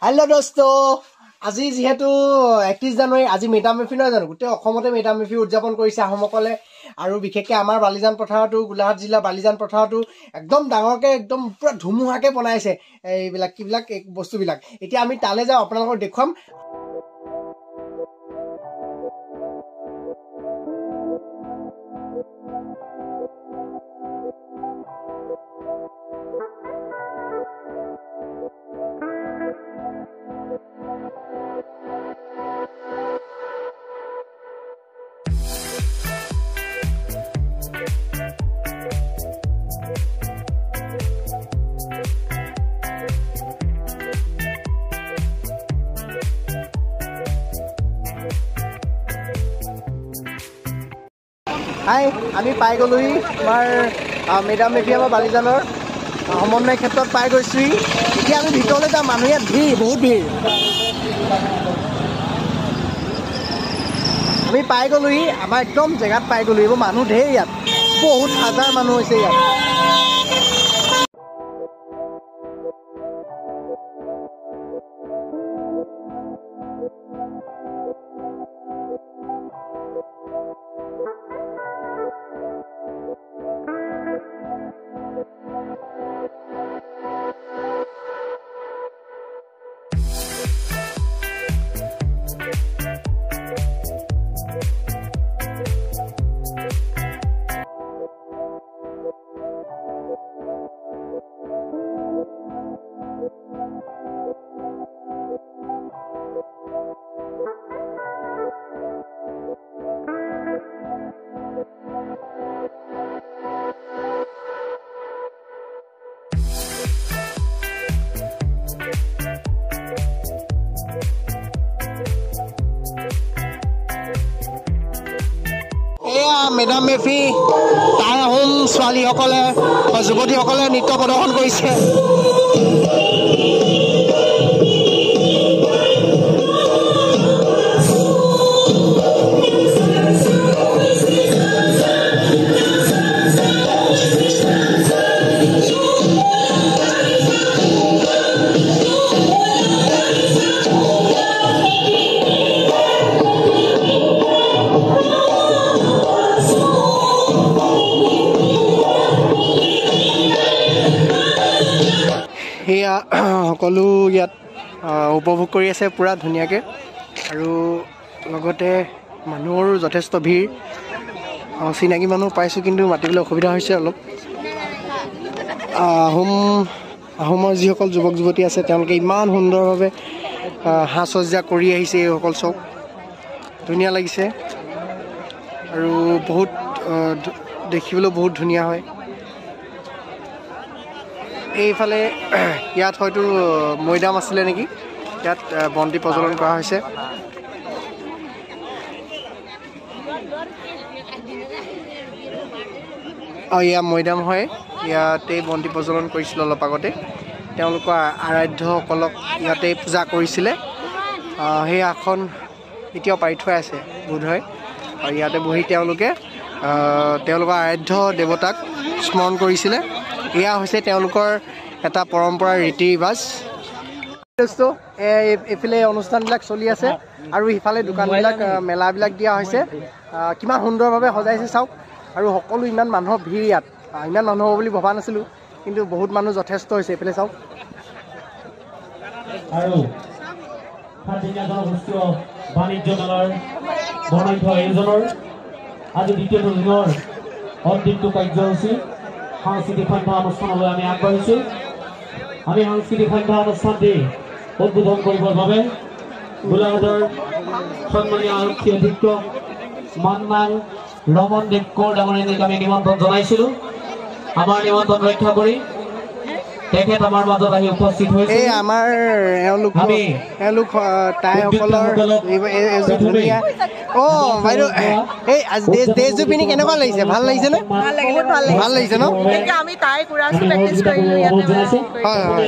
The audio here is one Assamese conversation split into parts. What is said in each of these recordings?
हेलो दोस्तों আজি যেহেতু 31 জানুৱাৰী আজি মেডাম মেফি নহয় জানো গোটেই অসমতে মেডাম মেফি উদযাপন কৰিছে আহোমসকলে আৰু বিশেষকৈ আমাৰ বালিজান পথাৰতো গোলাঘাট জিলা বালিজান পথাৰতো একদম ডাঙৰকৈ একদম পুৰা ধুমুহাকৈ বনাইছে এইবিলাক কিবিলাক বস্তুবিলাক এতিয়া আমি তালে যাওঁ আপোনালোকক দেখুৱাম हाय আমি পাই গলোই আমাৰ মেডাম মেফি আমাৰ বালিজানৰ সমন্বয় ক্ষেত্ৰত পাই গৈছোঁ এতিয়া আমি ভিতৰলৈ যাম মানুহ ইয়াত ভিৰ বহুত ভিৰ আমি পাই গলোই আমাৰ একদম জেগাত পাই গলো এইবোৰ মানুহ ঢেৰ ইয়াত বহুত হাজাৰ মানুহ হৈছে ইয়াত মেডাম মেফি টাই আহোম ছোৱালীসকলে যুৱতীসকলে নৃত্য প্ৰদৰ্শন কৰিছে এয়া সকলো ইয়াত উপভোগ কৰি আছে পুৰা ধুনীয়াকৈ আৰু লগতে মানুহৰ যথেষ্ট ভিৰ চিনাকি মানুহ পাইছোঁ কিন্তু মাতিবলৈ অসুবিধা হৈছে অলপ আহোমৰ যিসকল যুৱক যুৱতী আছে তেওঁলোকে ইমান সুন্দৰভাৱে সাজ সজ্জা কৰি আহিছে এইসকল চব ধুনীয়া লাগিছে আৰু বহুত দেখিবলৈ বহুত ধুনীয়া হয় এইফালে ইয়াত হয়তো মৈদাম আছিলে নেকি ইয়াত বন্তি প্ৰজ্বলন কৰা হৈছে ইয়া মৈদাম হয় ইয়াতে বন্তি প্ৰজ্বলন কৰিছিল অলপ আগতে তেওঁলোকৰ আৰাধ্যসকলক ইয়াতে পূজা কৰিছিলে সেই আসন এতিয়াও পাৰি থোৱা আছে বোধ হয় আৰু ইয়াতে বহি তেওঁলোকৰ আৰাধ্য দেৱতাক স্মৰণ কৰিছিলে এয়া হৈছে তেওঁলোকৰ এটা পৰম্পৰা ৰীতি ৰিৱাজ এইফালে অনুষ্ঠানবিলাক চলি আছে আৰু ইফালে দোকানবিলাক মেলাবিলাক দিয়া হৈছে কিমান সুন্দৰভাৱে সজাইছে চাওক আৰু সকলো ইমান মানুহৰ ভিৰ ইয়াত ইমান মানুহ হ'ব বুলি ভবা নাছিলোঁ কিন্তু বহুত মানুহ যথেষ্ট হৈছে এইফালে চাওক আৰু সাতদিনীয়া জনগোষ্ঠীয় বাণিজ্য মেলাৰ বৰ্ণাঢ্য আয়োজনৰ আজি দ্বিতীয়টো দিনৰ অন্তিমটো কাৰ্যসূচী সাংস্কৃতিক সন্ধ্যা অনুষ্ঠানলৈ আমি আগবাঢ়িছোঁ আমি সাংস্কৃতিক সন্ধ্যা অনুষ্ঠানটি উদ্বোধন কৰিবৰ বাবে গোলাঘাটৰ সন্মানীয় আৰক্ষী অধীক্ষক মাননাং ৰমনদীপ কৌৰ ডাঙৰীয়াক আমি নিমন্ত্ৰণ জনাইছিলোঁ আমাৰ নিমন্ত্ৰণ ৰক্ষা কৰি তেখেত আমাৰ মাজত আহি উপস্থিত হৈছে এই আমাৰ এওঁলোক তাইসকলৰ এযোৰ ধুনীয়া বাইদেউ এই ড্ৰেছযোৰ পিন্ধি কেনেকুৱা লাগিছে ভাল লাগিছে নে ভাল লাগিছে ন হয় হয়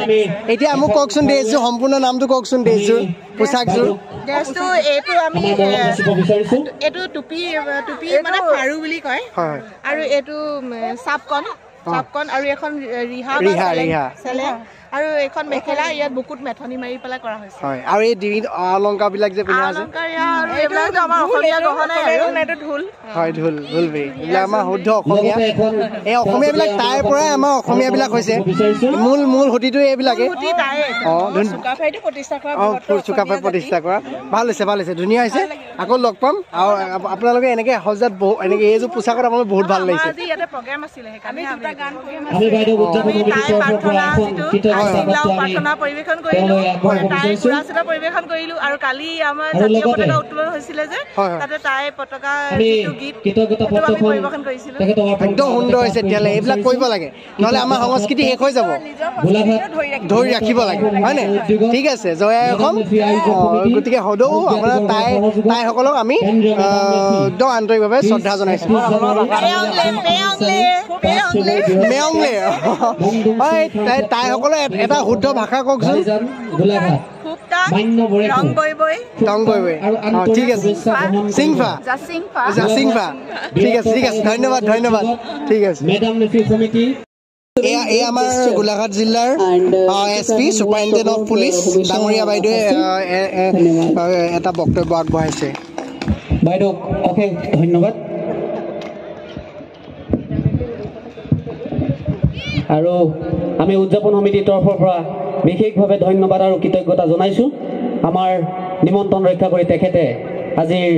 এতিয়া মোক কওকচোন ড্ৰেছযোৰ সম্পূৰ্ণ নামটো কওকচোন ড্ৰেছযোৰ পোচাকযোৰ এইটো টুপি মানে ফাৰু বুলি কয় আৰু এইটো চাপকন আৰু এখন ৰিহা আৰু এখন মেখেলা ইয়াত বুকুত মেথনি মাৰি পেলাই কৰা হৈছে হয় আৰু এই ডিঙিত অলংকাৰ বিলাক যে পিন্ধা আছে হয় ঢোল এইবিলাক আমাৰ শুদ্ধ অসমীয়া এই অসমীয়া বিলাক তাইৰ পৰাই আমাৰ অসমীয়া বিলাক হৈছে মূল সুঁতিটো এইবিলাকে চুকাফাই প্ৰতিষ্ঠা কৰা ভাল হৈছে ধুনীয়া হৈছে আকৌ লগ পাম আৰু আপোনালোকে এনেকে সজাত এনেকে এইযোৰ পোচাকত আপোনালোক বহুত ভাল লাগিছে প্ৰাৰ্থনা পৰিৱেশন কৰিলো পৰিৱেশন কৰিলো আৰু কালি আমাৰ জাতীয় পতাকা উত্তোলন হৈছিলে যে তাতে তাই পতাকা পৰিৱেশন কৰিছিলো একদম সুন্দৰ হৈছে তেতিয়াহ'লে এইবিলাক কৰিব লাগে নহ'লে আমাৰ সংস্কৃতি শেষ হৈ যাব ধৰি ৰাখিব লাগে হয়নে ঠিক আছে জয় অসম গতিকে সদৌ আপোনাৰ তাইসকলক আমি একদম আন্তৰিকভাৱে শ্ৰদ্ধা জনাইছোঁ তাইসকলৰ এটা শুদ্ধ ভাষা কওকচোন ঠিক আছে সিংফা ঠিক আছে ধন্যবাদ ঠিক আছে এই আমাৰ গোলাঘাট জিলাৰ SP সুপাৰিণ্টেণ্ডেণ্ট অফ পুলিচ ডাঙৰীয়া বাইদেৱে এটা বক্তব্য আগবঢ়াইছে বাইদেউ অশেষ ধন্যবাদ আৰু আমি উদযাপন সমিতিৰ তৰফৰ পৰা বিশেষভাৱে ধন্যবাদ আৰু কৃতজ্ঞতা জনাইছোঁ আমাৰ নিমন্ত্ৰণ ৰক্ষা কৰি তেখেতে আজিৰ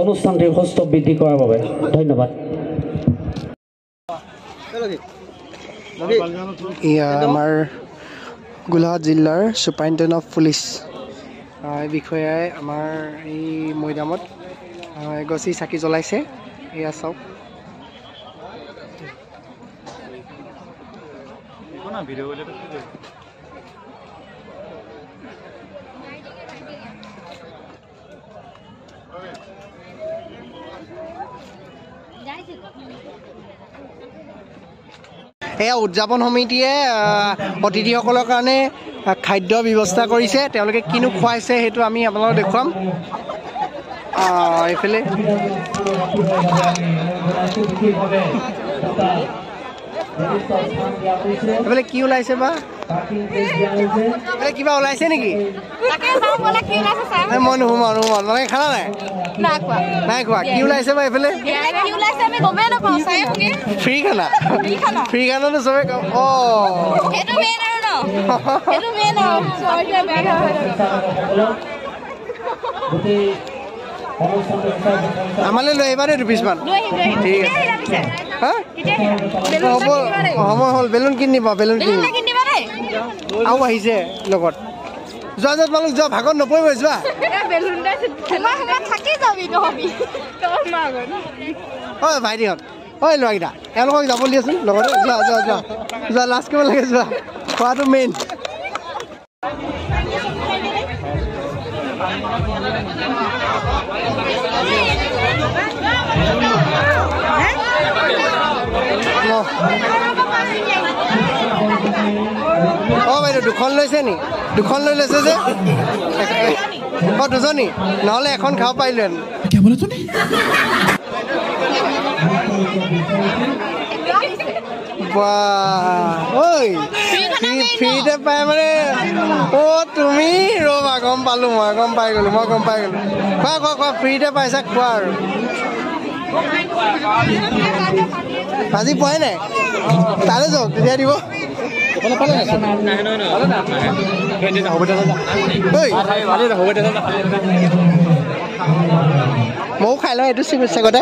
অনুষ্ঠানটিৰ সৌষ্ঠৱ বৃদ্ধি কৰাৰ বাবে ধন্যবাদ এয়া আমাৰ গোলাঘাট জিলাৰ সুপাৰিণ্টেণ্ডেণ্ট অফ পুলিচ বিষয়াই আমাৰ এই মৈদামত এগছি চাকি জ্বলাইছে এয়া চাওক এয়া উদযাপন সমিতিয়ে অতিথিসকলৰ কাৰণে খাদ্য ব্যৱস্থা কৰিছে তেওঁলোকে কিনো খুৱাইছে সেইটো আমি আপোনালোকক দেখুৱাম এইফালে এইফালে কি ওলাইছে বা কিবা ওলাইছে নেকি মই নুসুমাও মানে খানা নাই খোৱা কি ওলাইছে বা এইফালে ফ্ৰী খানাটো চবে আমালৈ লৈ আহিবা দেই 2 পিচমান ঠিক আছে সময় হ'ল বেলুন কিনিবা আৰু আহিছে লগত যোৱা তোমালোক যোৱা ভাগত নপৰিব যোৱা হয় ভাইটিহঁত হয় ল'ৰাকেইটা এওঁলোকক যাব দিয়াচোন লগতে যোৱা লাষ্ট কৰিব লাগে যোৱা খোৱাটো মেইন বাইদেউ দুখন লৈছে নি দুখন লৈ লৈছে যে দুজনী নহ'লে এখন খাব পাৰিলোহেঁতেন ফ্ৰীতে পাই মানে তুমি ৰ'বা গম পালোঁ মই গম পাই গ'লোঁ খোৱা ফ্ৰীতে পাইছা খোৱা আৰু ভাজি পোৱাই নাই তালৈ যাওক তেতিয়া দিব ময়ো খাই লওঁ এইটো চেগতে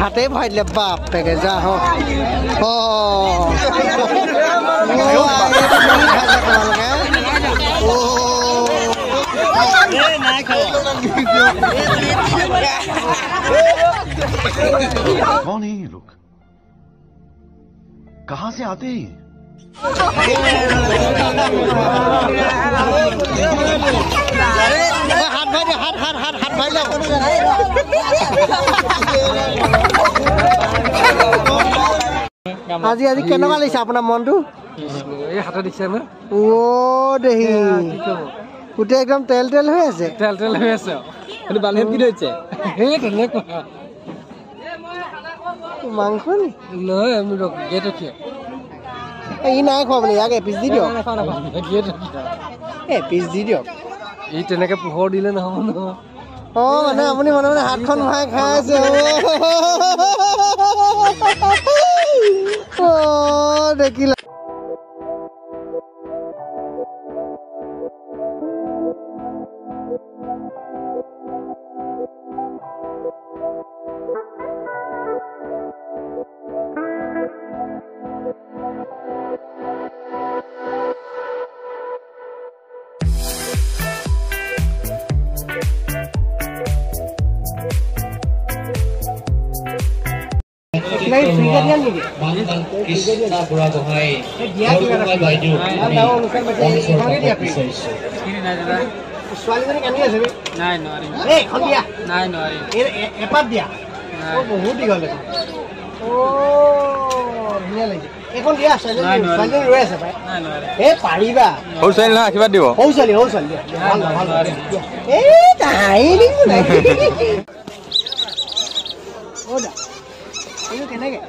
হাতে ভৰাই দিলে বাপ পেকে যা হওক कौन है ये लोग कहाँ से आते हैं আজি আজি কেনেকুৱা লাগিছে আপোনাৰ মনটো এই হাতে দিছে না ও দেহি গোটেই একদম তেল তেল হৈ আছে তেল তেল হৈ আছে কিন্তু বালিত কি হৈছে হে তেনেকুৱা মাংস নি নহয় আমি গেট কি ই নাই খোৱা বোলে ইয়াক এপিচ দি দিয়ক গেট এপিচ দি দিয়ক এই তেনেকে পোহৰ দিলে নহ'ব নহয় মানে আপুনি মনে মনে হাতখন ভৰাই খাই আছে দেখিলা ছোৱালীজনী কান্দি আছে নাই নোৱাৰিম নাই নোৱাৰিম এপাত দিয়া বহুত দীঘল দেখোন ধুনীয়া লাগিছে এইখন দিয়া ছোৱালীজনী ৰৈ আছে পাই এই পাৰিবা সৰু ছোৱালী নহয় আশীৰ্বাদ দিব সৰু ছোৱালী দিয়া ভাল এই তাই এইটো কেনেকে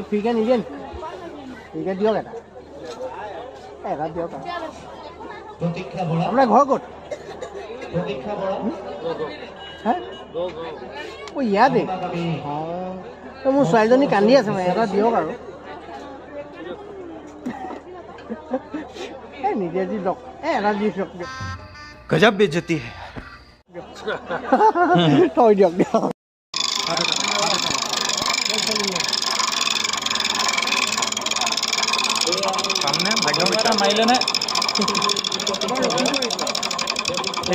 ফ্ৰীকে নিদিয়ে নি ফ্ৰীকে দিয়ক এটা দিয়ক আপোনাৰ ঘৰ ক'ত ইয়াতে মোৰ ছোৱালীজনী কান্দি আছে মানে এটা দিয়ক আৰু নিজে দি দিয়ক এটা দি দিয়ক गजब बेइज्जती है থৈ দিয়ক দিয়ক সামনে ভাগ্যটা মাৰিলে নে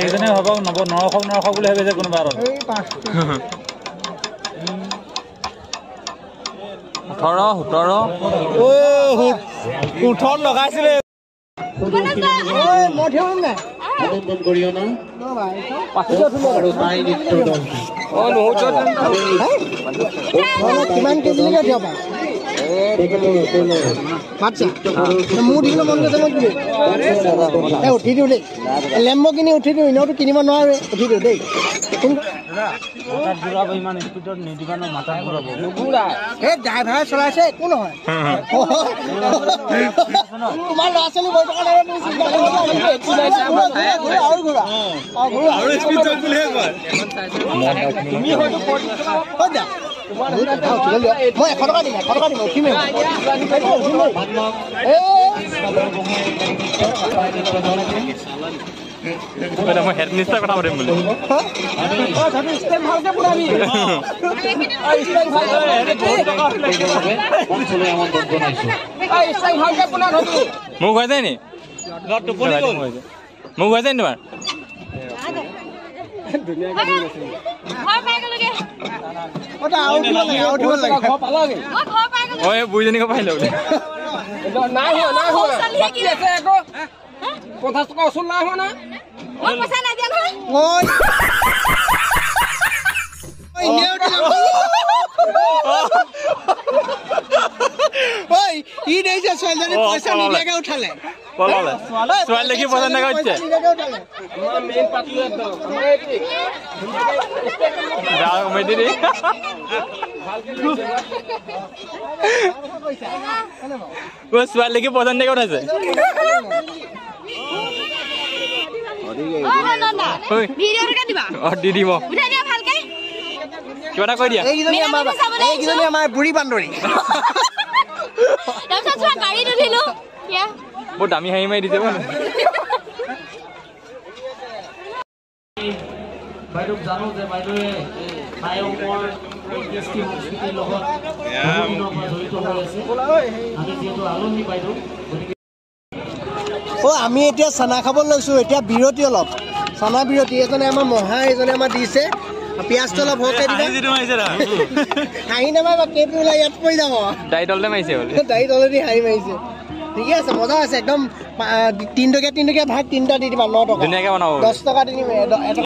এইজনে হ'ব নৰখ বুলি ভাবিছে কোনোবা আৰু 18 লগাইছিলে মই থিয়ম নাই কিমান কেজিলৈকে থিয় পায় আচ্ছা মোৰ দিবলৈ মন গৈছে মই কি উঠি দিওঁ দেই লেম্ব কিনি উঠি দিওঁ এনেওতো কিনিব নোৱাৰোঁ উঠি দিওঁ দেই ইমান স্পীডত নিদিবা ন মাথা ঘূৰাব এই ড্ৰাইভাৰে চলাইছে একো নহয় তোমাৰ ল'ৰা ছোৱালী বহি থকা মই 100 টকা দিম উঠিমে মই হেড মিনিষ্টাৰ কথা পাতিম বুলি মোক হৈ যায় নি মোক হৈ যায় নি তোমাৰ বুঢ়ীজনীক পাৰিলে বোলে 50 টকা ওচৰ নাই হোৱা না পইচা নাই দিয়া নহয় ই দেখিছে ছোৱালীজনী পইচা নিদিয়াকে উঠালে ছোৱালী দেখি পইচা নাগা উঠিছে ছোৱালী দেখি পইচা নাগা উঠাইছে দি দিব কিবা এটা কৈ দিয়া এইকেইজনী আমাৰ বুঢ়ী বান্দৰী বহুত দামী হাঁহি মাৰি দিছে বাইদেউক জানো যে বাইদেৱে মায়ঙৰ কৃষ্টি সংস্কৃতিৰ লগত জড়িত হৈ আছে আমি যিহেতু আলহী বাইদেউ আমি এতিয়া চানা খাব লৈছোঁ এতিয়া বিৰতি অলপ চানা বিৰতি এজনে আমাৰ মহা এজনে আমাৰ দিছে পিঁয়াজটো অলপ সৰহকৈ দিবা হাঁহি নামাৰিবা কেইটো ওলাই ইয়াত পৰি যাব দাড়ি তলতে মাৰিছে বোলে দাড়ি তলেদি হাঁহি মাৰিছে ঠিকে আছে মজা আছে একদম 3 টকীয়া ভাগ 3টা দি দিবা 9 টকা ধুনীয়াকৈ বনাব 10 টকা দি দিম